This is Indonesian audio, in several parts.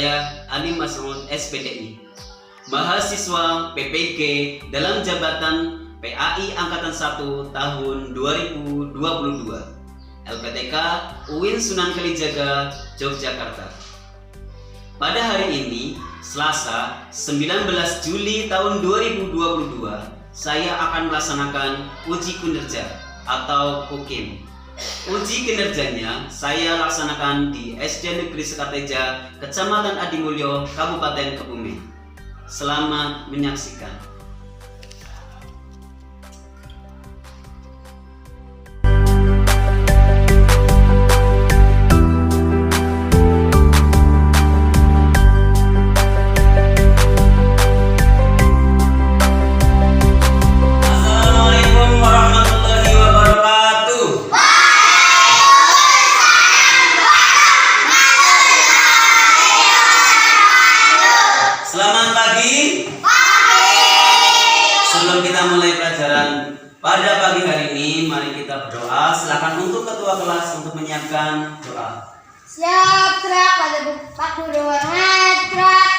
saya Ali Mas'ud SPDI, mahasiswa PPG dalam jabatan PAI Angkatan 1 tahun 2022, LPTK UIN Sunan Kalijaga, Yogyakarta. Pada hari ini, Selasa 19 Juli tahun 2022, saya akan melaksanakan uji kinerja atau UKIM. Uji kinerjanya saya laksanakan di SD Negeri Sekarteja, Kecamatan Adimulyo, Kabupaten Kebumen. Selamat menyaksikan. Selamat pagi. Sebelum kita mulai pelajaran pada pagi hari ini, mari kita berdoa. Silakan untuk ketua kelas untuk menyiapkan doa. Siap, gerak pada Pak Guru Warnet, gerak.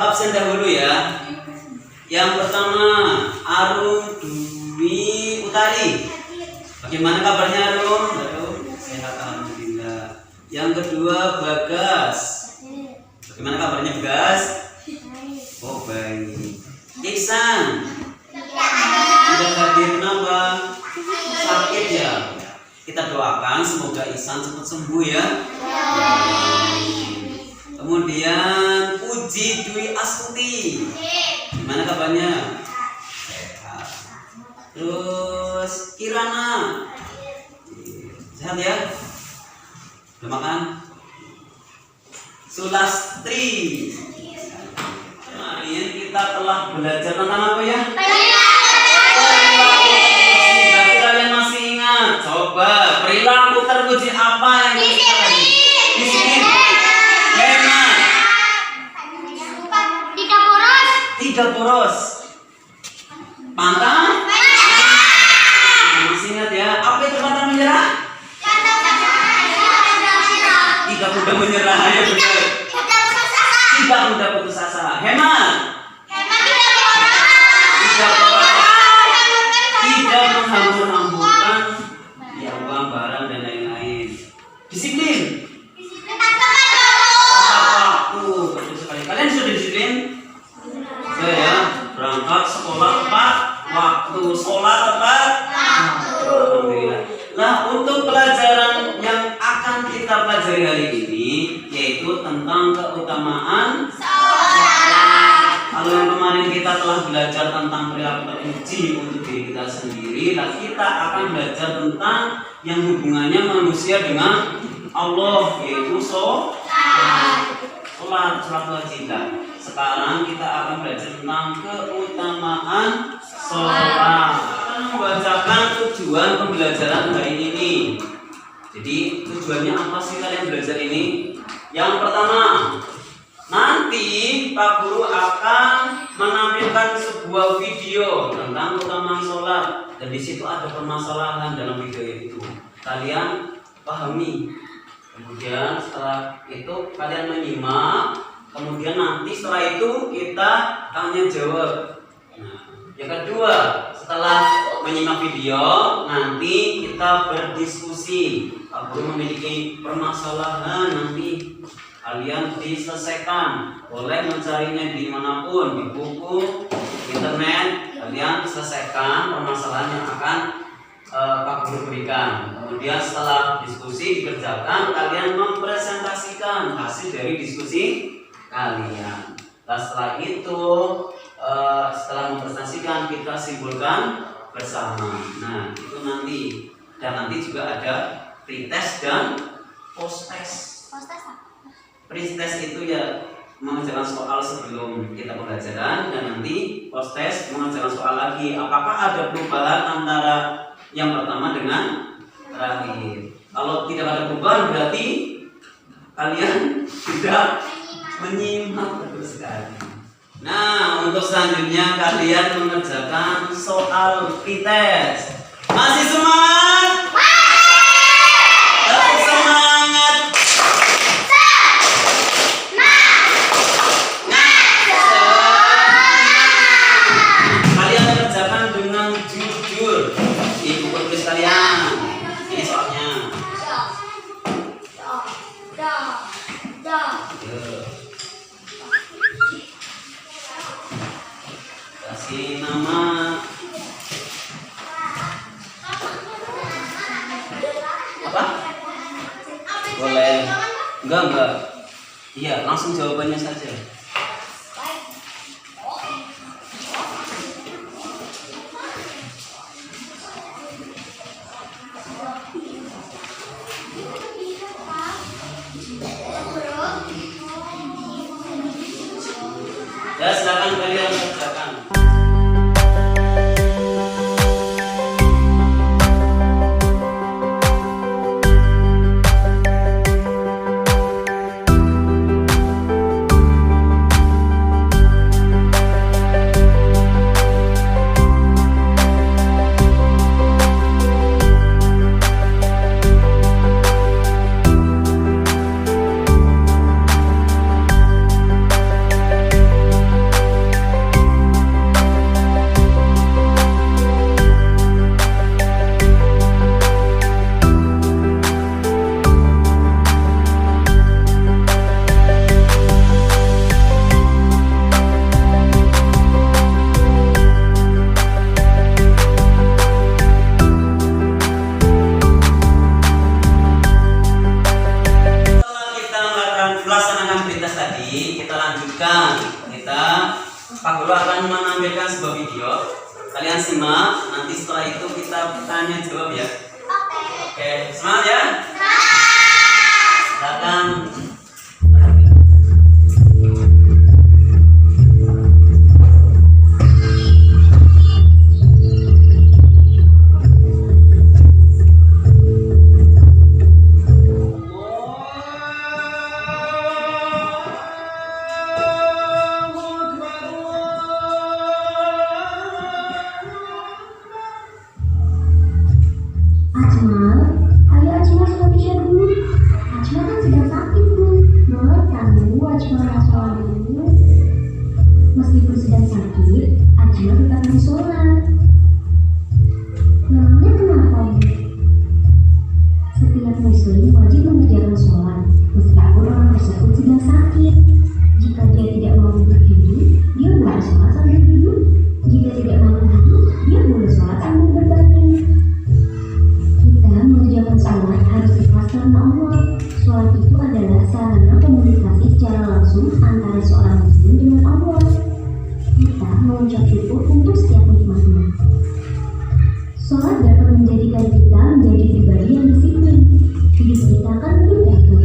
Absen dahulu ya. Yang pertama, Arum Dwi Utari. Bagaimana kabarnya Arum? Sehat alhamdulillah. Yang kedua, Bagas. Bagaimana kabarnya Bagas? Oh baik. Iksan. Tidak hadir, kenapa? Sakit ya. Kita doakan semoga Iksan cepat sembuh ya. Kemudian Puji Dwi Astuti, gimana kabarnya? Sehat. Terus Kirana, sehat ya? Udah makan? Sulastri, nah, ini kita telah belajar tentang apa ya? Berarti kalian masih ingat? Coba perilaku terpuji apa yang kita tadi? Disiplin. Tiga poros. Pantang. Masih ingat ya? Apa itu pantang menyerah? Tidak mudah menyerah, ya benar. Tidak mudah putus asa. Hemat. Tidak menghambur-hamburkan ya uang, barang dan lain-lain. Disiplin. Waktu. Betul sekali. Kalian sudah disiplin? Ya, berangkat sekolah tepat waktu, sekolah tepat alhamdulillah. Nah, untuk pelajaran yang akan kita pelajari hari ini yaitu tentang keutamaan sholat. Kalau yang kemarin kita telah belajar tentang perilaku terpuji untuk diri kita sendiri, nah kita akan belajar tentang yang hubungannya manusia dengan Allah, yaitu sholat wajib. Sekarang kita akan belajar tentang keutamaan sholat. Kita membacakan tujuan pembelajaran hari ini. Jadi tujuannya apa sih kalian belajar ini? Yang pertama, nanti Pak Guru akan menampilkan sebuah video tentang keutamaan sholat, dan di situ ada permasalahan dalam video itu. Kalian pahami. Kemudian setelah itu kalian menyimak. Kemudian nanti setelah itu kita tanya jawab. Nah, yang kedua, setelah menyimak video, nanti kita berdiskusi. Pak Guru memiliki permasalahan nanti kalian diselesaikan. Boleh mencarinya dimanapun, di buku, internet. Kalian selesaikan permasalahan yang akan Pak Guru berikan. Kemudian setelah diskusi dikerjakan, kalian mempresentasikan hasil dari diskusi kalian. Nah, setelah itu setelah mempresentasikan kita simpulkan bersama. Nah, itu nanti. Dan nanti juga ada pretest dan post-test. Pre-test itu ya mengerjakan soal sebelum kita pembelajaran, dan nanti post-test mengerjakan soal lagi. Apakah ada perubahan antara yang pertama dengan terakhir? Kalau tidak ada perubahan berarti kalian tidak menyimak terus sekali. Nah, untuk selanjutnya kalian mengerjakan soal pretest. Masih semangat? Tetap semangat. Kalian mengerjakan dengan jujur. Ibu tulis kalian. Ini soalnya. Kasih nama. Apa? Boleh. Enggak. Iya, langsung jawabannya saja. Ya, silakan kalian kerjakan. Pak Guru akan menampilkan sebuah video. Kalian simak, nanti setelah itu kita tanya jawab ya. Oke, semangat ya. Silakan. Meskipun sedang sakit, Ajma tetap bersolat. Memangnya kenapa, Bu? Setiap muslim wajib mengerjakan sholat, meskipun orang tersebut sedang sakit. Jika dia tidak mau berdiri, dia boleh sholat sambil duduk. Jika tidak mau duduk, dia boleh sholat sambil berbaring. Kita mengerjakan sholat harus ikhlas karena Allah. Sholat itu adalah sarana komunikasi secara langsung antara seorang muslim dengan Allah. Kita mengucap syukur untuk setiap nikmatnya. Sholat dapat menjadikan kita menjadi pribadi yang disiplin. Hidup kita akan lebih teratur.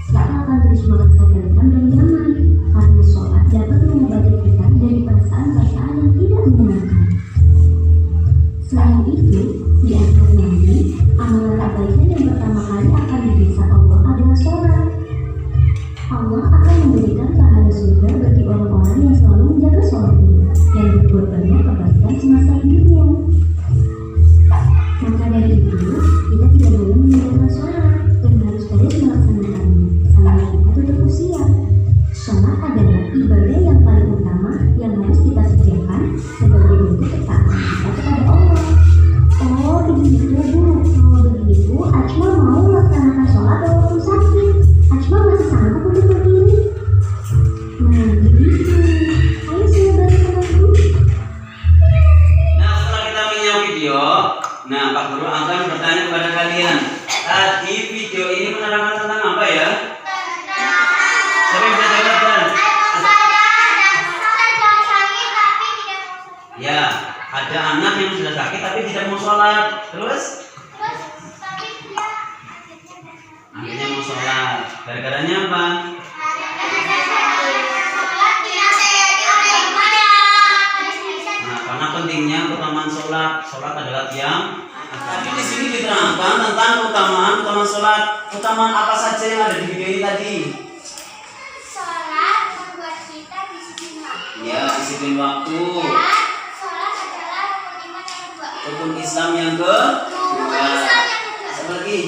Kita akan terus merasa tenang dan damai, karena sholat dapat mengobati kita dari perasaan-perasaan yang tidak menyenangkan. Selain itu, di akhir nanti, amalan kebaikan yang pertama kali akan dihisab Allah adalah sholat. Allah akan memberikan pahala surga bagi orang-orang yang selalu menjaga sholatnya dan berbuat banyak kebaikan semasa hidupnya. Maka dari itu, kita tidak boleh meninggalkan sholat dan harus terus melaksanakannya sampai kita tutup usia. Sholat adalah ibadah yang paling utama yang harus kita kerjakan sebagai bentuk ketaatan kita kepada Allah. Oh, begitu Bu. Kalau begitu, Ajma mau melaksanakan sholat walaupun sakit. Ajma masih sanggup untuk begitu. Ayo semua balik ke bangku. Nah, setelah kita menyimak video, nah Pak Guru akan bertanya kepada kalian. Tadi video ini menerangkan tentang apa ya? Siapa yang bisa jawab kan? Ya, ada anak yang sudah sakit tapi tidak mau sholat. Terus? Akhirnya mau sholat. Gara-garanya apa? Nah, karena pentingnya keutamaan sholat. Sholat adalah tiang. Tapi di sini diterangkan tentang keutamaan sholat. Keutamaan apa saja yang ada di video ini tadi? Sholat membuat kita disiplin waktu. Ya, disiplin waktu. Sholat adalah rukun iman yang kedua. Rukun Islam yang kedua. Apa lagi?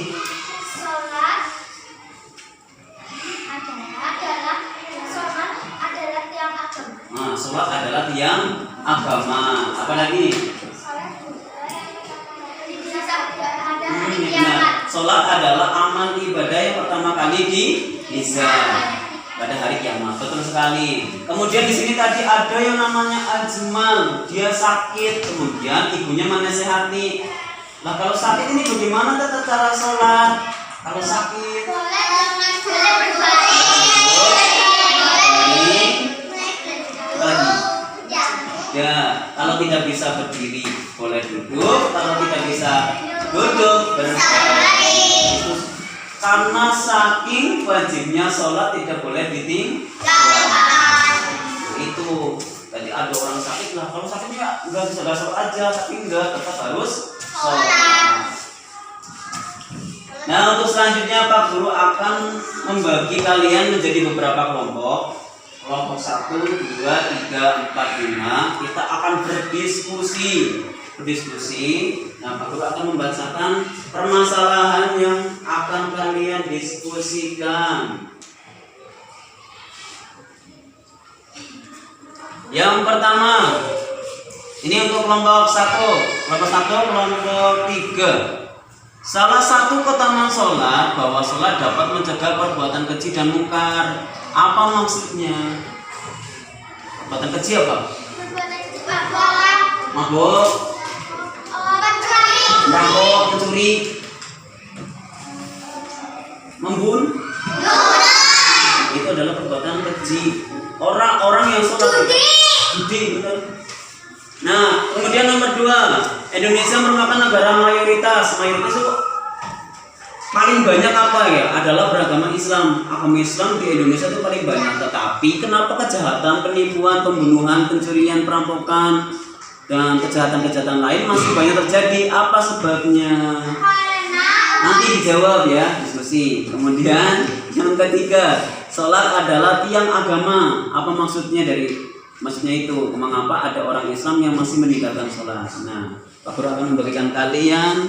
Nah, sholat adalah tiang agama. Apa lagi? Nah, sholat adalah amal ibadah yang pertama kali dihisab pada hari kiamat. Betul sekali. Kemudian di sini tadi ada yang namanya Ajmal. Dia sakit, kemudian ibunya menasehati. Nah, kalau sakit ini bagaimana tata cara sholat? Kalau sakit, ya, kalau tidak bisa berdiri boleh duduk, kalau tidak bisa duduk berbaring. Karena saking wajibnya sholat tidak boleh ditinggalkan. Itu tadi ada orang sakit lah, kalau sakitnya nggak bisa sholat aja, tapi enggak, tetap harus sholat. Nah, untuk selanjutnya Pak Guru akan membagi kalian menjadi beberapa kelompok. Kelompok 1, 2, 3, 4, 5. Kita akan berdiskusi. Nah, Pak Guru akan membacakan permasalahan yang akan kalian diskusikan. Yang pertama, ini untuk kelompok 1, kelompok 3. Salah satu keutamaan sholat bahwa sholat dapat mencegah perbuatan keji dan mungkar. Apa maksudnya? Perbuatan keji apa? Mabuk, merampok, mencuri, membunuh. Itu adalah perbuatan keji. Orang-orang yang sholat judi, betul. Nah, kemudian nomor 2, Indonesia merupakan negara mayoritas itu paling banyak apa ya? Adalah beragama Islam. Agama Islam di Indonesia itu paling banyak. Tetapi kenapa kejahatan, penipuan, pembunuhan, pencurian, perampokan, dan kejahatan-kejahatan lain masih banyak terjadi? Apa sebabnya? Nanti dijawab ya, diskusi. Kemudian yang ketiga, sholat adalah tiang agama. Apa maksudnya maksudnya itu, mengapa ada orang Islam yang masih meninggalkan sholat? Nah, Pak Guru akan memberikan kalian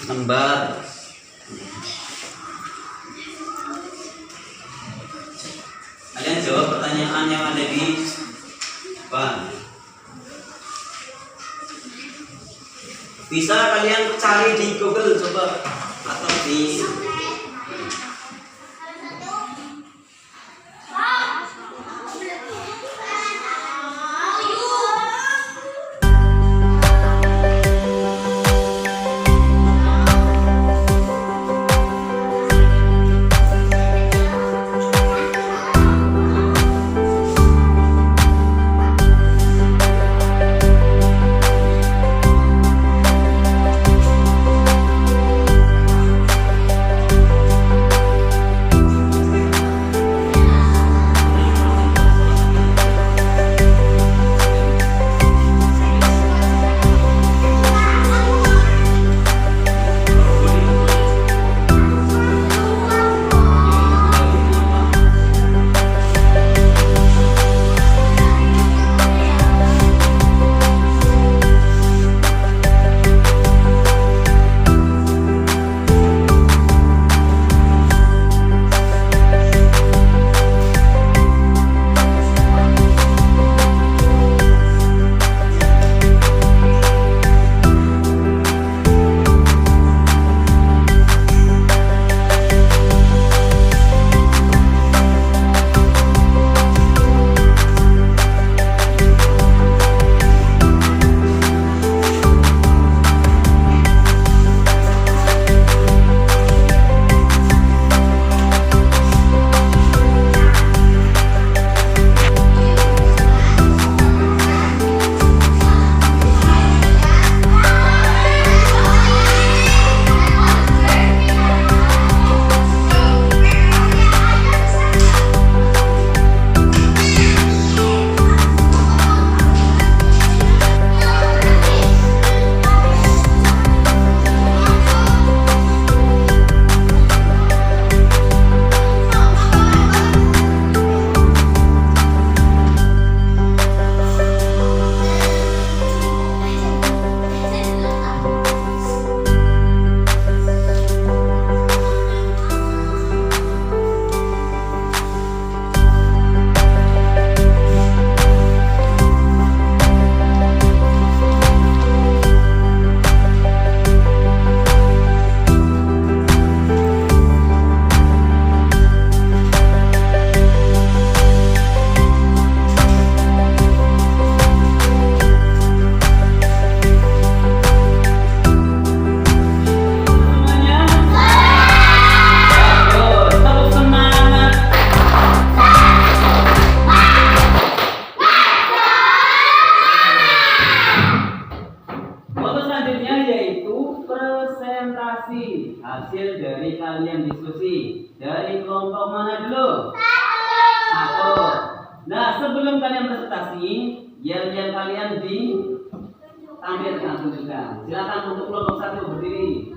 lembar. Kalian jawab pertanyaan yang ada di depan. Bisa kalian cari di Google coba atau di presentasi hasil dari kalian diskusi. Dari kelompok mana dulu? Satu. Nah, sebelum kalian presentasi, yel-yel kalian ditampilkan, tunjukkan. Silakan untuk kelompok 1 berdiri.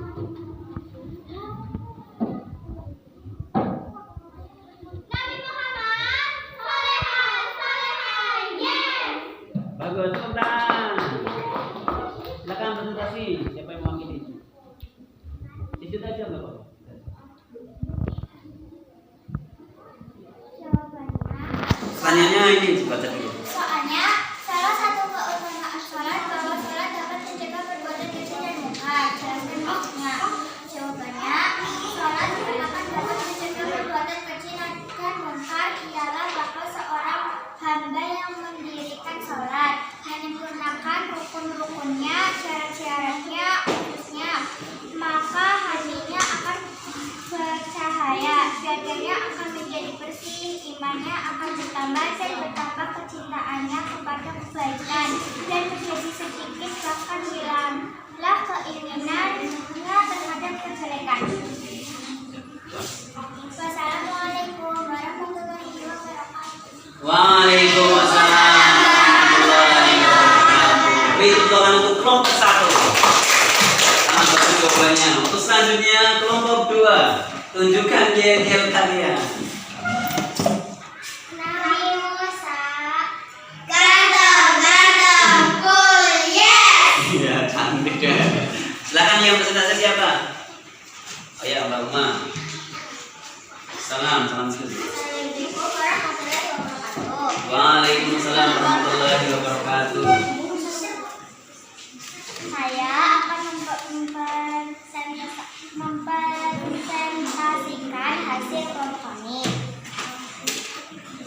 Bagus, tepuk tangan. Silakan presentasi. Siapa yang mewakili? Itu aja nggak apa-apa. Pertanyaannya ini dibaca dulu. Soalnya, salah satu keutamaan sholat bahwa sholat dapat mencegah perbuatan keji dan munkar. Jelaskan maksudnya. Jawabannya, sholat dikarenakan dapat mencegah perbuatan keji dan munkar ialah bahwa seorang hamba yang mendirikan sholat menyempurnakan rukun-rukunnya, syarat-syaratnya, khususnya, maka hatinya akan bercahaya, dagingnya akan menjadi bersih, imannya akan bertambah dan bertambah kecintaannya kepada kebaikan dan menjadi sedikit bahkan hilanglah keinginannya terhadap kejelekan. Wassalamualaikum warahmatullahi wabarakatuh. Waalaikumsalam warahmatullahi wabarakatuh. Perhitungan untuk kelompok 1. Selamat bagus jawabannya. Untuk selanjutnya kelompok 2. Tunjukkan yel-yel kalian. Nabi Musa ganteng cool yes. Iya, cantik deh. Silakan yang presentasi siapa? Oh ya, Mbak Uma. Salam diskusi. Assalamualaikum warahmatullahi wabarakatuh. Waalaikumsalam warahmatullahi wabarakatuh. Saya akan mempresentasikan hasil kelompok kami.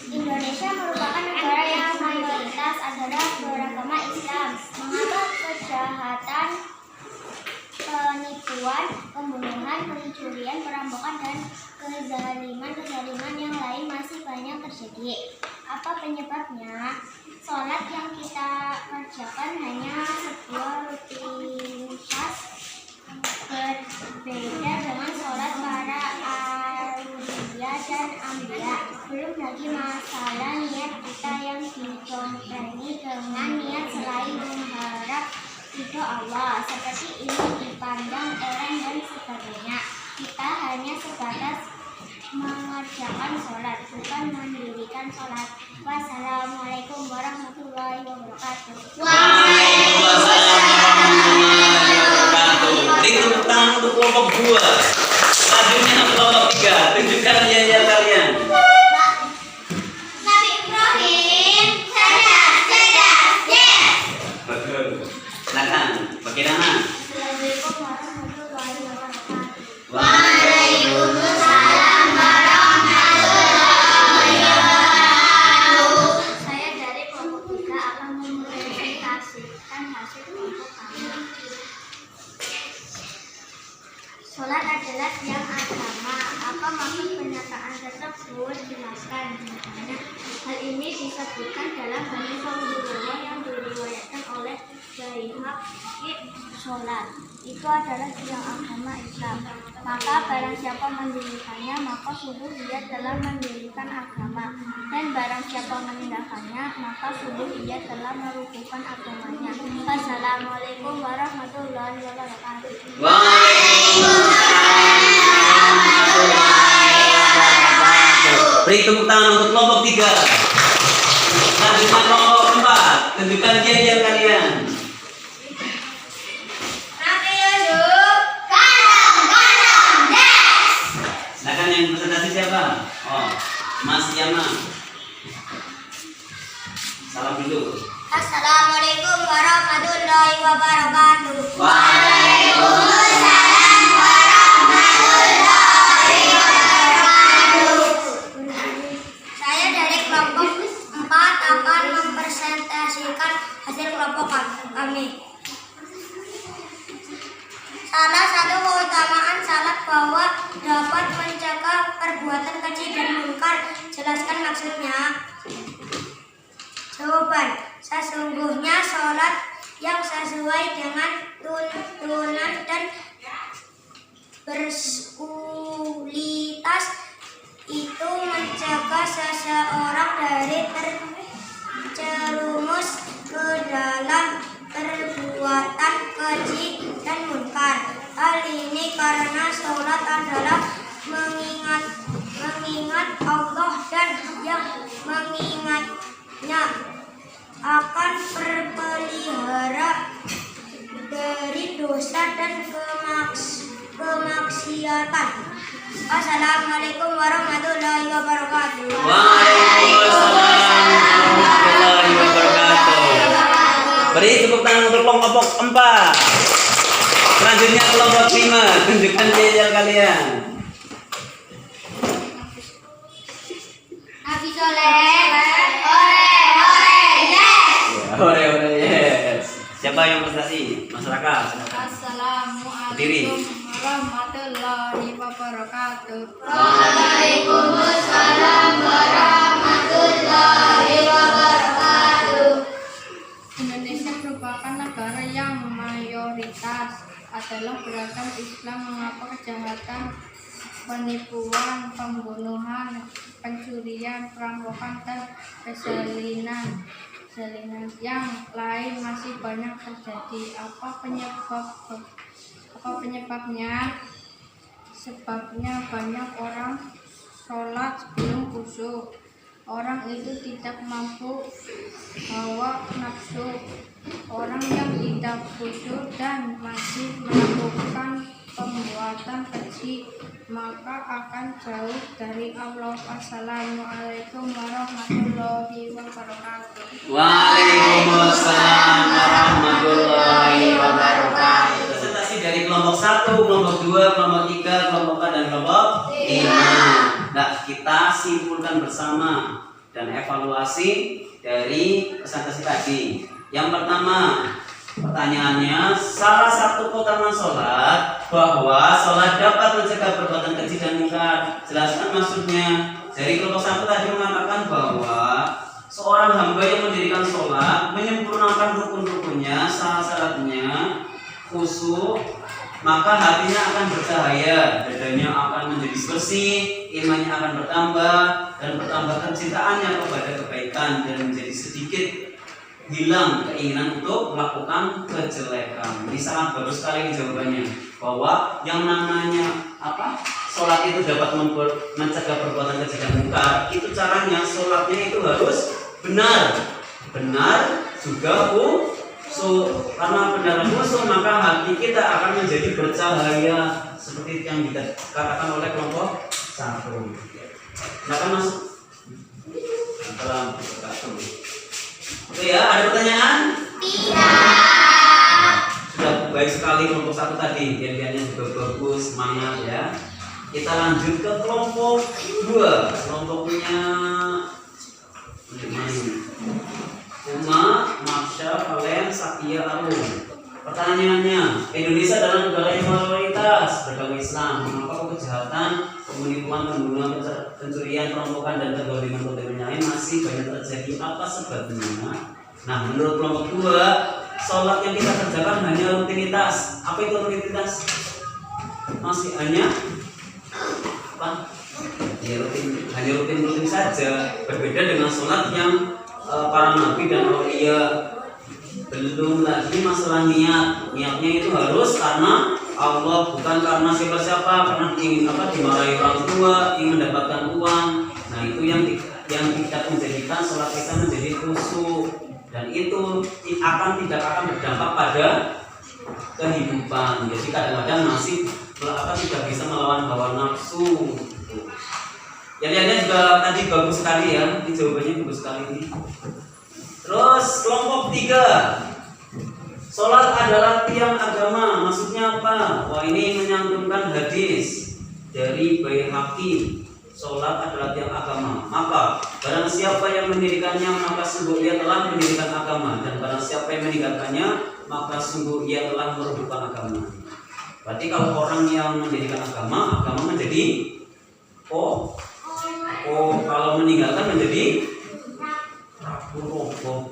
Indonesia merupakan negara yang mayoritas adalah beragama Islam. Mengapa kejahatan, penipuan, pembunuhan, pencurian, perampokan, dan kezaliman yang lain masih banyak terjadi? Apa penyebabnya? Sholat yang kita kerjakan hanya sebuah rutinitas, berbeda dengan sholat para aulia dan ambia. Belum lagi masalah niat kita yang dicomprengi dengan niat selain mengharap ridho Allah, seperti ini dipandang eren dan sebagainya. Kita hanya sebatas mengerjakan sholat, bukan mendirikan sholat. Wassalamualaikum warahmatullahi wabarakatuh. Waalaikumsalam warahmatullahi wabarakatuh. Beri tepuk tangan untuk kelompok 2. Selanjutnya kelompok 3. Tunjukkan yel-yel kalian. Nabi Ibrahim cerdas, yes. Bagus. Silakan. Bagaimana? Assalamualaikum warahmatullahi wabarakatuh. Waalaikumsalam warahmatullahi wabarakatuh. Saya dari kelompok 3 akan mempresentasikan hasil kelompok kami. Sholat adalah tiang agama. Apa maksud pernyataan tersebut? Jelaskan. Misalnya, hal ini disebutkan dalam hadis Rasulullah yang diriwayatkan oleh Baihaqi. Sholat itu adalah tiang agama Islam. Maka barang siapa mendirikannya, maka sungguh dia telah mendirikan agama. Dan barang siapa meninggalkannya, maka sungguh dia telah merugikan agamanya. Wassalamualaikum warahmatullahi wabarakatuh. Beri tepuk tangan untuk kelompok 3. Selanjutnya kelompok 4. Tunjukkan yel-yel kalian. Nabi Yusuf ganteng, yes. Silakan yang presentasi siapa? Oh, Mas Yama. Salam dulu. Assalamualaikum warahmatullahi wabarakatuh. Waalaikumsalam warahmatullahi wabarakatuh. Saya dari kelompok 4 akan mempresentasikan hasil kelompok kami. Salah satu keutamaan salat bahwa dapat mencegah perbuatan keji dan munkar. Jelaskan maksudnya. Jawaban, sesungguhnya sholat yang sesuai dengan tuntunan dan bersulitas itu mencegah seseorang dari terjerumus ke dalam perbuatan keji dan munkar. Hal ini karena sholat adalah mengingat Allah dan yang mengingatnya akan terpelihara dari dosa dan kemaksiatan. Assalamualaikum warahmatullahi wabarakatuh. Waalaikumsalam warahmatullahi wabarakatuh. Beri tepuk tangan untuk kelompok 4. Selanjutnya kelompok 5. Tunjukkan jejak kalian. Nabi Soleh, ore, Yes. Siapa yang prestasi? Masyarakat. Assalamualaikum warahmatullahi wabarakatuh. Waalaikumsalam warahmatullahi wabarakatuh. Indonesia merupakan negara yang mayoritas adalah beragama Islam. Mengapa kejahatan, penipuan, pembunuhan, pencurian, perampokan, dan keselinan yang lain masih banyak terjadi? Apa penyebabnya? Sebabnya banyak orang sholat sebelum khusyuk. Orang itu tidak mampu hawa nafsu. Orang yang tidak khusyuk dan masih melakukan perbuatan keji, maka akan jauh dari Allah. Assalamualaikum warahmatullahi wabarakatuh. Waalaikumsalam warahmatullahi wabarakatuh. Presentasi dari kelompok 1, kelompok 2, kelompok 3, kelompok 4 dan kelompok 5. Nah, kita simpulkan bersama dan evaluasi dari presentasi tadi. Yang pertama, pertanyaannya, salah satu keutamaan sholat bahwa sholat dapat mencegah perbuatan keji dan munkar. Jelaskan maksudnya. Dari kelompok 1 tadi mengatakan bahwa seorang hamba yang mendirikan sholat menyempurnakan rukun-rukunnya, syarat-syaratnya, khusyuk, maka hatinya akan bercahaya, dadanya akan menjadi bersih, imannya akan bertambah, dan bertambah kecintaannya kepada kebaikan, dan menjadi sedikit hilang keinginan untuk melakukan kejelekan. Ini sangat bagus sekali jawabannya, bahwa yang namanya sholat itu dapat mencegah perbuatan keji dan munkar. Itu caranya, sholatnya itu harus benar juga karena benar khusyuk, maka hati kita akan menjadi bercahaya seperti yang dikatakan oleh kelompok 1. Silakan masuk. Oke ya, ada pertanyaan? Tidak. Sudah baik sekali kelompok 1 tadi, diannya juga bagus, semangat ya. Kita lanjut ke kelompok 2. Kelompoknya Uma, Marsha, Valen, Sakia, Arum. Pertanyaannya, Indonesia adalah negara yang mayoritas beragama Islam. Mengapa kejahatan, penipuan, pembunuhan, pencurian, perampokan, dan kezaliman lain masih banyak terjadi? Apa sebabnya? Nah, menurut kelompok 2, sholat yang kita kerjakan hanya rutinitas. Apa itu rutinitas? Masih hanya hanya rutin saja. Berbeda dengan sholat yang para nabi dan aulia. Belum lagi masalah niatnya itu harus karena Allah, bukan karena siapa-siapa, karena ingin dimarahi orang tua, ingin mendapatkan uang. Nah, itu yang tidak menjadikan sholat kita menjadi khusyuk, dan itu tidak akan berdampak pada kehidupan. Jadi kadang-kadang masih tidak bisa melawan hawa nafsu. Ya, lihatnya juga tadi bagus sekali ya, ini jawabannya bagus sekali ini. Terus kelompok 3, sholat adalah tiang agama. Maksudnya apa? Wah, ini menyambungkan hadis dari Baihaqi. Sholat adalah tiang agama. Maka barang siapa yang mendirikannya, maka sungguh ia telah mendirikan agama. Dan barang siapa yang meninggalkannya, maka sungguh ia telah merubuhkan agama. Berarti kalau orang yang mendirikan agama menjadi kalau meninggalkan menjadi roboh.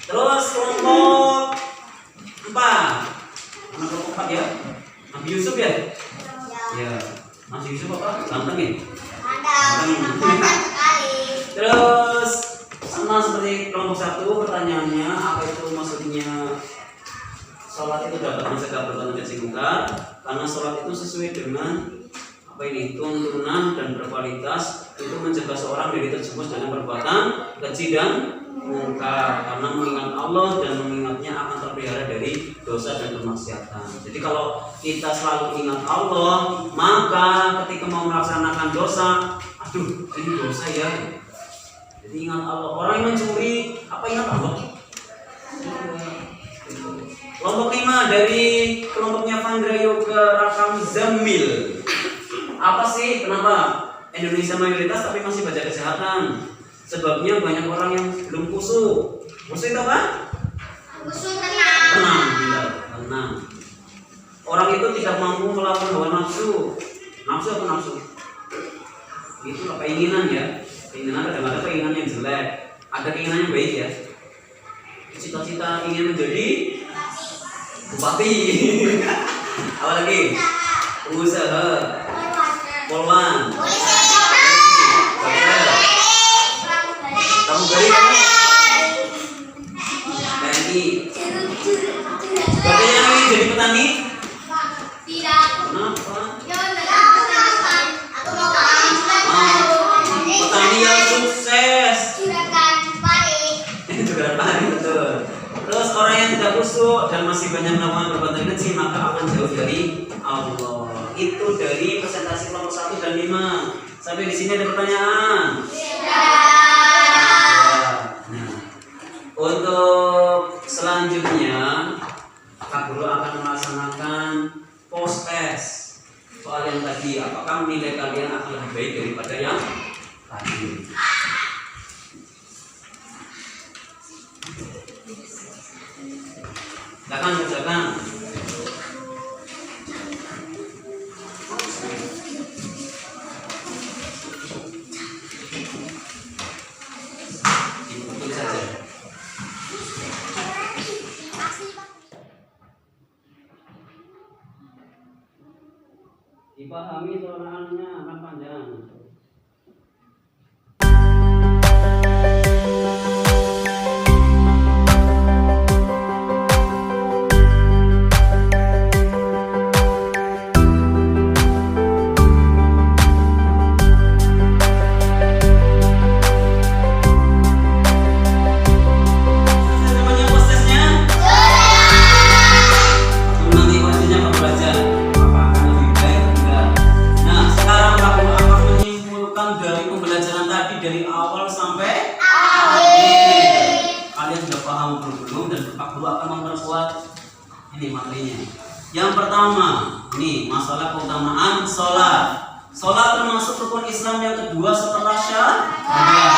Terus kelompok 4. Mana kelompok 4 ya? Yusuf ya? Ya. Mas Yusuf apa? Ganteng ya? Mantap sekali. Terus sama seperti kelompok 1 pertanyaannya, apa itu maksudnya sholat itu dapat mencegah perbuatan keji munkar? Karena sholat itu sesuai dengan apa ini, tuntunan dan berkualitas itu mencegah seorang dari terjerumus dalam perbuatan keji dan munkar, karena mengingat Allah dan mengingatnya akan terpelihara dari dosa dan kemaksiatan. Jadi kalau kita selalu ingat Allah, maka ketika mau melaksanakan dosa, aduh ini dosa ya, jadi ingat Allah. Orang yang mencuri, apa ingat Allah? Kelompok 5 dari kelompoknya Vandra Yoga Rakam Zamil. Apa sih? Kenapa Indonesia mayoritas tapi masih baca kesehatan? Sebabnya banyak orang yang belum khusyuk. Khusyuk itu apa? Khusyuk tenang. Tenang, gitu. Tenang. Orang itu tidak mampu melawan hawa nafsu. Nafsu apa nafsu? Itu keinginan ya. Keinginan ada keinginan yang jelek, ada keinginan yang baik ya. Cita-cita ingin menjadi bupati. Apa lagi? Pengusaha, polwan, pramugari kan? TNI. Katanya ingin jadi petani? Tidak. Kenapa? Aku mau petani. Petani yang sukses. Juragan pari. Juga paham betul. Terus orang yang tidak khusyuk dan masih banyak melakukan perbuatan keji maka akan jauh dari Allah. Itu dari presentasi kelompok 1 dan 5. Sampai di sini ada pertanyaan? Nah, untuk selanjutnya Kak Guru akan melaksanakan post test soal yang tadi. Apakah nilai kalian akan lebih baik daripada yang tadi? Silakan kerjakan. Ikuti saja. Dipahami soalnya akan panjang. Ini materinya. Yang pertama, ini masalah keutamaan sholat. Sholat termasuk rukun Islam yang kedua setelah syahadat.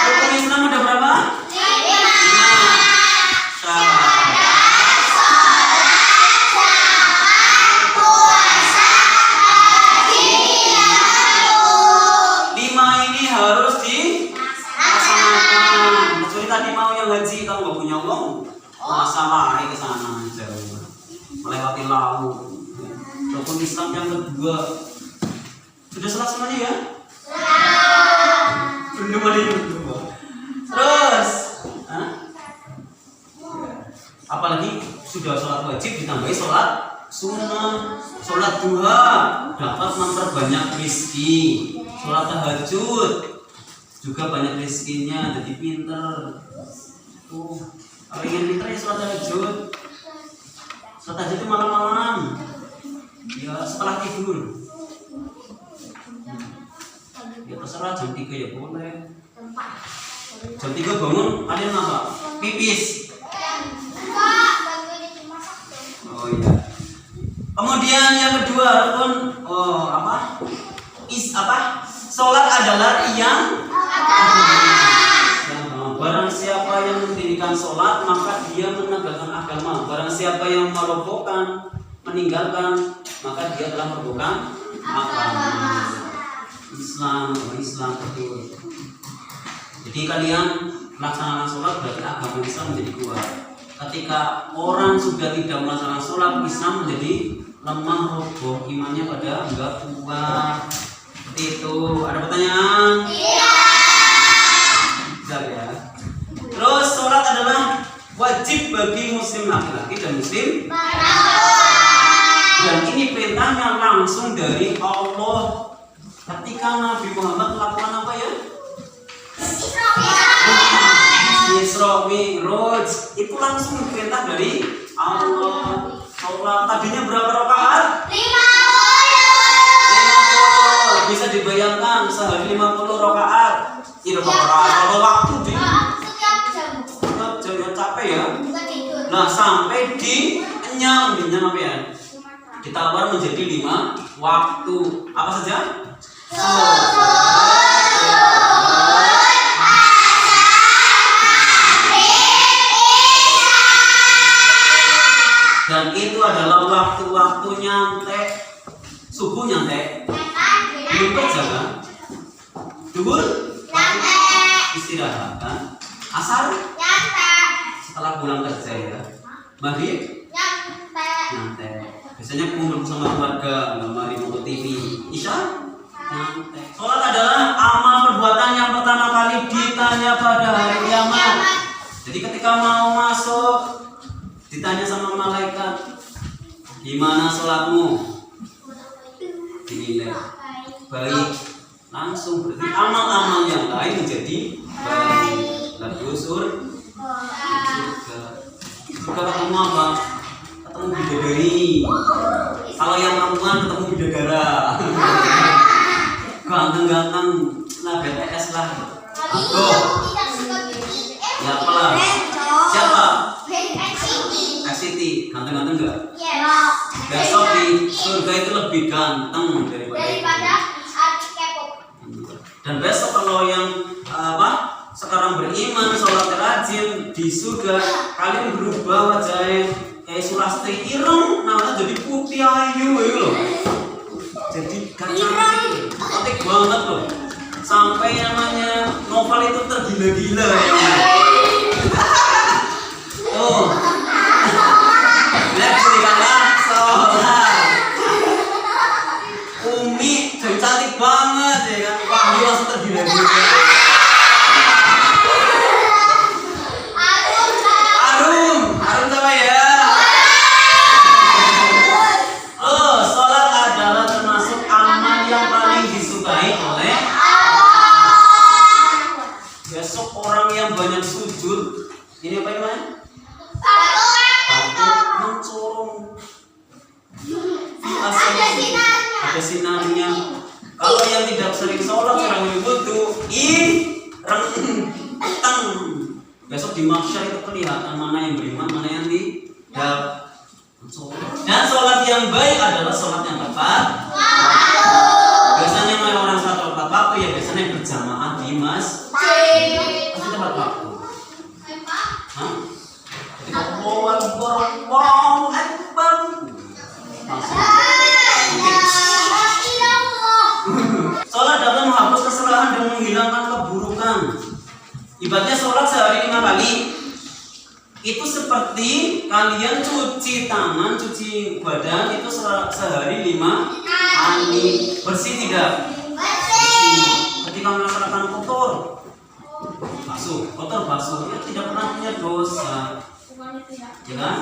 Rukun Islam ada berapa? 5. Syahadat, puasa, 5 ini harus dilaksanakan. Kecuali tadi mau yang haji, kamu gak punya uang, masa lari ke sana jauh, melewati laut. Rukun Islam yang kedua sudah selesai semuanya ya? Belum ada yang kedua. Terus, apalagi sudah sholat wajib ditambahi sholat sunnah, sholat duha dapat memperbanyak rezeki, sholat tahajud juga banyak rezekinya, jadi pinter. Kalau ingin pinter ya sholat tahajud. Sholat tahajud itu malam-malam, ya setelah tidur. Ya terserah, jam 3 ya boleh. Jam 3 bangun, kalian apa? Pipis. Oh iya. Kemudian yang kedua rukun sholat adalah yang barang siapa yang mendirikan sholat maka dia menegakkan agama. Barang siapa yang merobohkan, meninggalkan, maka dia telah merobohkan agama. Islam betul. Jadi kalian melaksanakan sholat berarti agama Islam menjadi kuat. Ketika orang sudah tidak melaksanakan sholat, Islam menjadi lemah roboh imannya pada enggak kuat. Seperti itu. Ada pertanyaan? Iya. Bisa ya. Terus sholat adalah wajib bagi muslim laki-laki dan muslim perempuan. Dan ini perintahnya langsung dari Allah. Ketika Nabi Muhammad melakukan apa ya? Isra Mi'raj, itu langsung perintah dari Allah. Sholat tadinya berapa rakaat? 50. Bisa dibayangkan sehari 50 rakaat. Itu berapa waktu di? Setiap jam ya, capek ya. Nah, sampai dikenyang apa ya? Ditawar menjadi 5 waktu. Apa saja? Dan itu adalah waktu-waktu nyantek. Subuh nyantek, belum kerja kan? Duhur istirahat kan? Asar setelah pulang kerja ya. Maghrib nyantek. Biasanya kumpul sama keluarga, lemari nonton TV. Isya nyantek. Sholat adalah amal perbuatan yang pertama kali ditanya pada hari kiamat. Jadi ketika mau masuk ditanya sama malaikat, gimana sholatmu? Dinilai baik, langsung berarti amal-amal yang lain menjadi baik. Lalu surga ketemu apa? Ketemu bidadari. Kalau yang perempuan ketemu bidadara. Ganteng-ganteng lah, BTS lah. Aduh, ya apalah? Siapa? Siti, ganteng-ganteng enggak? Besok di surga itu lebih ganteng daripada K-pop. Dan besok kalau yang sekarang beriman, sholat rajin di surga, kalian berubah wajahnya kayak Sulastri ireng, namanya jadi putih ayu loh. Jadi cantik, cantik banget loh. Sampai namanya novel itu tergila-gila ya. Oh. Next nih sholat. Umi jadi cantik banget ya kan. Wah, dia langsung tergila-gila. Arum sama ya. Oh, sholat adalah termasuk amal yang paling disukai oleh Allah. Besok orang yang banyak sujud, ini apa namanya? Mencorong. Ada sinarnya. Kalau yang tidak sering sholat, orang wudhu, teng. Besok di mahsyar itu kelihatan mana yang beriman, mana yang tidak. Dan sholat yang baik adalah sholat yang tepat. Biasanya kalau orang sholat tepat waktu ya biasanya berjamaah di masjid. Pasti tepat waktu. Hah? Allahu Akbar, Allahu Akbar. Sholat dapat menghapus kesalahan dan menghilangkan keburukan. Ibaratnya sholat sehari 5 kali. Itu seperti kalian cuci tangan, cuci badan itu sehari 5 kali. Bersih tidak? Bersih. Ketika melaksanakan kotor, basuh, ya tidak pernah punya dosa. Ya kan?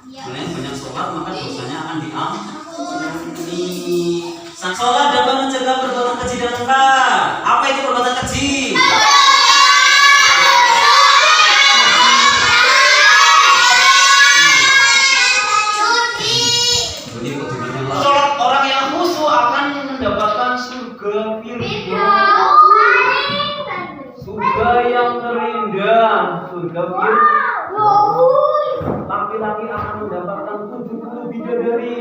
Kalian banyak sholat maka dosanya akan diampuni. Sang sholat dapat mencegah perbuatan keji dan mungkar. Apa itu perbuatan keji? Sholat orang yang khusyuk akan mendapatkan surga Firdaus. Surga yang terindah, surga Firdaus. Laki-laki akan mendapatkan 70 bidadari.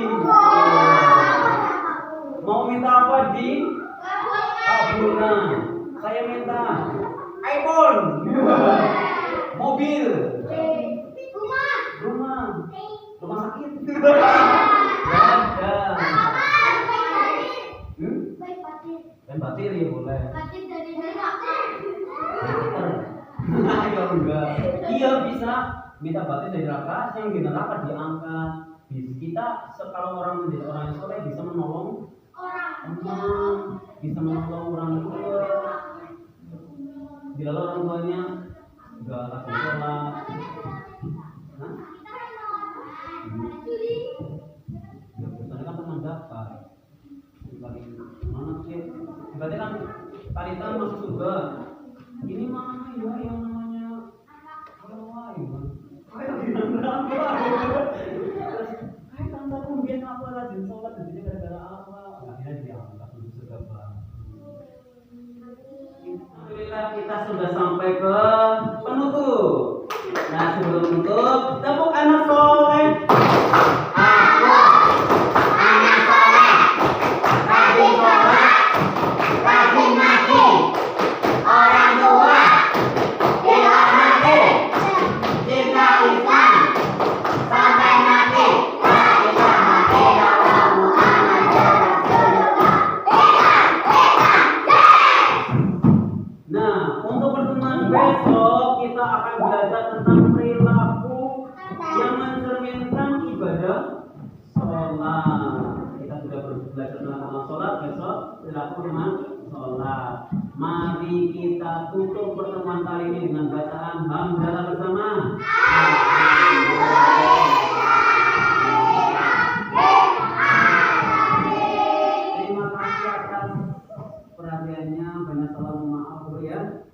Mau minta apa di kabulkan? Saya minta iPhone, mobil, rumah sakit. Dan batir ya boleh. Iya bisa minta batir dari neraka, yang di neraka diangkat. Kita kalau orang menjadi orang yang soleh bisa menolong teman, bisa menolong orang tua. Bila orang tuanya nggak rajin sholat, nah, ya biasanya kan teman dapat. Mana sih? Berarti kan Talita masuk surga. Ini mana ya yang namanya Hawa ya? Tante mungkin aku rajin sholat jadi gara-gara apa? Akhirnya diangkat untuk surga. Alhamdulillah kita sudah sampai ke penutup. Nah sebelum penutup, tepuk anak soleh. Aku anak soleh. Rajin sholat, rajin ngaji. Orang tua dihormati, cinta Islam sampai mati. Nah, untuk pertemuan besok kita akan belajar tentang perilaku yang mencerminkan ibadah sholat. Kita sudah belajar tentang sholat, besok perilaku dengan sholat. Mari kita tutup pertemuan kali ini dengan bacaan hamdalah bersama. Terima kasih atas perhatiannya. Banyak salam maaf ya.